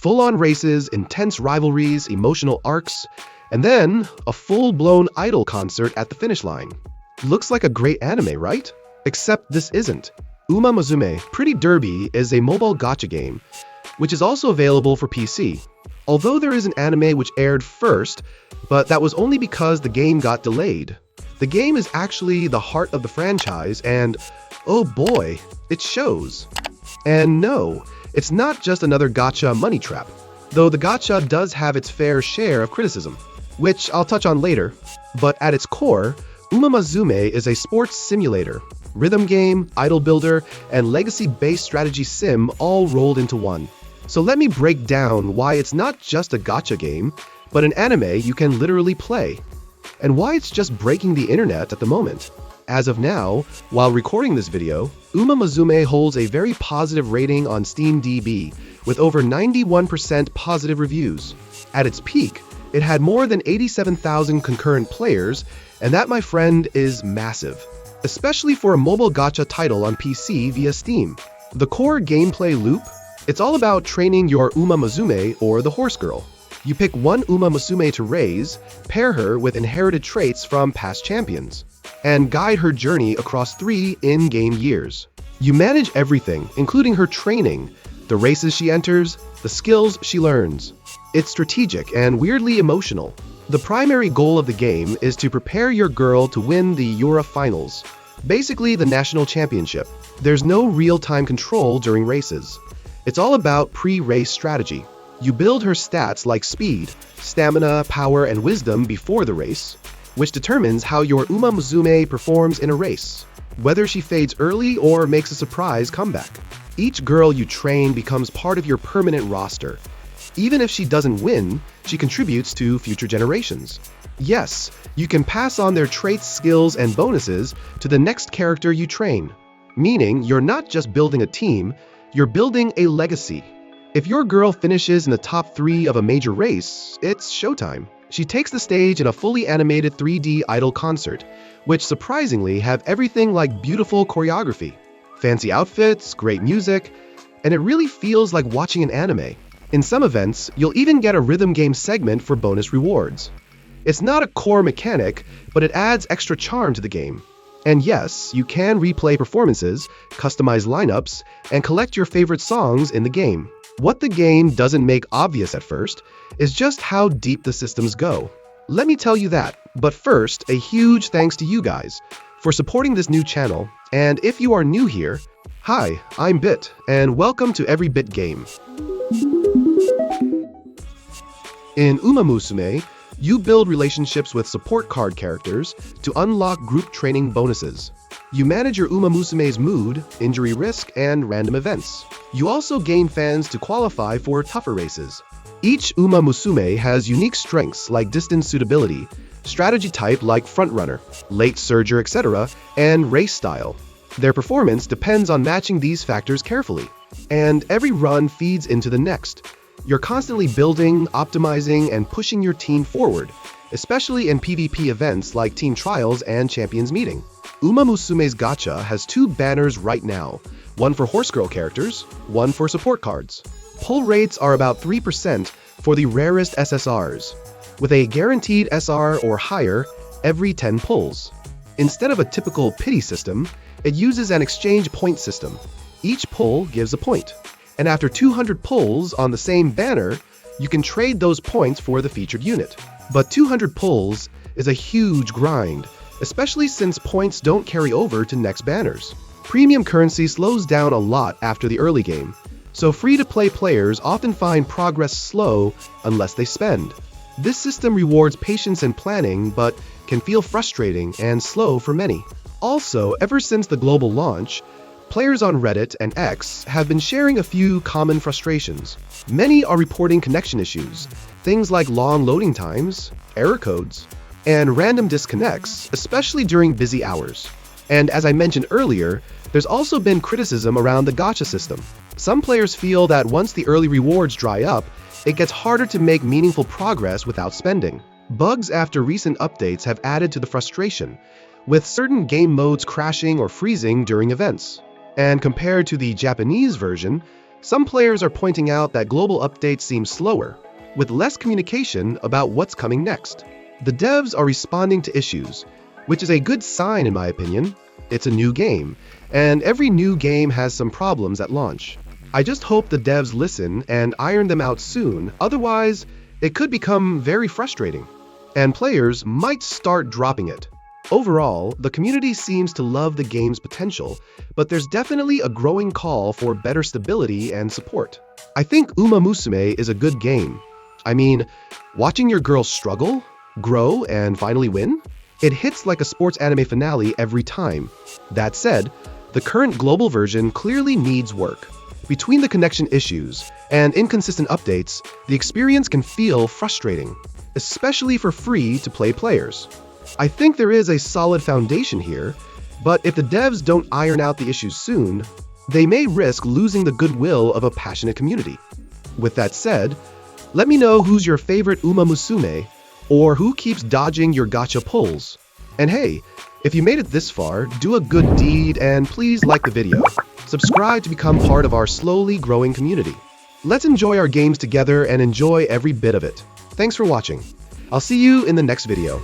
Full-on races, intense rivalries, emotional arcs, and then a full-blown idol concert at the finish line. Looks like a great anime, right? Except this isn't. Uma Musume Pretty Derby is a mobile gacha game, which is also available for PC. Although there is an anime which aired first, but that was only because the game got delayed. The game is actually the heart of the franchise, and oh boy, it shows. And no, it's not just another gacha money trap, though the gacha does have its fair share of criticism, which I'll touch on later. But at its core, Uma Musume is a sports simulator, rhythm game, idol builder, and legacy-based strategy sim all rolled into one. So let me break down why it's not just a gacha game, but an anime you can literally play, and why it's just breaking the internet at the moment. As of now, while recording this video, Uma Musume holds a very positive rating on SteamDB, with over 91% positive reviews. At its peak, it had more than 87,000 concurrent players, and that, my friend, is massive, especially for a mobile gacha title on PC via Steam. The core gameplay loop, it's all about training your Uma Musume, or the horse girl. You pick one Uma Musume to raise, pair her with inherited traits from past champions, and guide her journey across 3 in-game years. You manage everything, including her training, the races she enters, the skills she learns. It's strategic and weirdly emotional. The primary goal of the game is to prepare your girl to win the Euro Finals, basically the national championship. There's no real-time control during races. It's all about pre-race strategy. You build her stats like speed, stamina, power, and wisdom before the race, which determines how your Uma Musume performs in a race, whether she fades early or makes a surprise comeback. Each girl you train becomes part of your permanent roster. Even if she doesn't win, she contributes to future generations. Yes, you can pass on their traits, skills, and bonuses to the next character you train, meaning you're not just building a team, you're building a legacy. If your girl finishes in the top 3 of a major race, it's showtime. She takes the stage in a fully animated 3D idol concert, which surprisingly have everything like beautiful choreography, fancy outfits, great music, and it really feels like watching an anime. In some events, you'll even get a rhythm game segment for bonus rewards. It's not a core mechanic, but it adds extra charm to the game. And yes, you can replay performances, customize lineups, and collect your favorite songs in the game. What the game doesn't make obvious at first is just how deep the systems go. Let me tell you that, but first, a huge thanks to you guys for supporting this new channel, and if you are new here, hi, I'm Bit, and welcome to EveryBit-Game. In Uma Musume, you build relationships with support card characters to unlock group training bonuses. You manage your Uma Musume's mood, injury risk, and random events. You also gain fans to qualify for tougher races. Each Uma Musume has unique strengths like distance suitability, strategy type like frontrunner, late surger, etc., and race style. Their performance depends on matching these factors carefully, and every run feeds into the next. You're constantly building, optimizing, and pushing your team forward, especially in PvP events like Team Trials and Champions Meeting. Uma Musume's Gacha has 2 banners right now, one for horse girl characters, one for support cards. Pull rates are about 3% for the rarest SSRs, with a guaranteed SR or higher every 10 pulls. Instead of a typical pity system, it uses an exchange point system. Each pull gives a point, and after 200 pulls on the same banner, you can trade those points for the featured unit. But 200 pulls is a huge grind, especially since points don't carry over to next banners. Premium currency slows down a lot after the early game, so free-to-play players often find progress slow unless they spend. This system rewards patience and planning, but can feel frustrating and slow for many. Also, ever since the global launch, players on Reddit and X have been sharing a few common frustrations. Many are reporting connection issues, things like long loading times, error codes, and random disconnects, especially during busy hours. And as I mentioned earlier, there's also been criticism around the gacha system. Some players feel that once the early rewards dry up, it gets harder to make meaningful progress without spending. Bugs after recent updates have added to the frustration, with certain game modes crashing or freezing during events. And compared to the Japanese version, Some players are pointing out that global updates seem slower, with less communication about what's coming next. The devs are responding to issues, which is a good sign in my opinion. It's a new game, and every new game has some problems at launch. I just hope the devs listen and iron them out soon, otherwise it could become very frustrating, and players might start dropping it. Overall, the community seems to love the game's potential, but there's definitely a growing call for better stability and support. I think Uma Musume is a good game. I mean, watching your girl struggle, grow, and finally win? It hits like a sports anime finale every time. That said, the current global version clearly needs work. Between the connection issues and inconsistent updates, the experience can feel frustrating, especially for free-to-play players. I think there is a solid foundation here, but if the devs don't iron out the issues soon, they may risk losing the goodwill of a passionate community. With that said, let me know who's your favorite Uma Musume, or who keeps dodging your gacha pulls. And hey, if you made it this far, do a good deed and please like the video. Subscribe to become part of our slowly growing community. Let's enjoy our games together and enjoy every bit of it. Thanks for watching. I'll see you in the next video.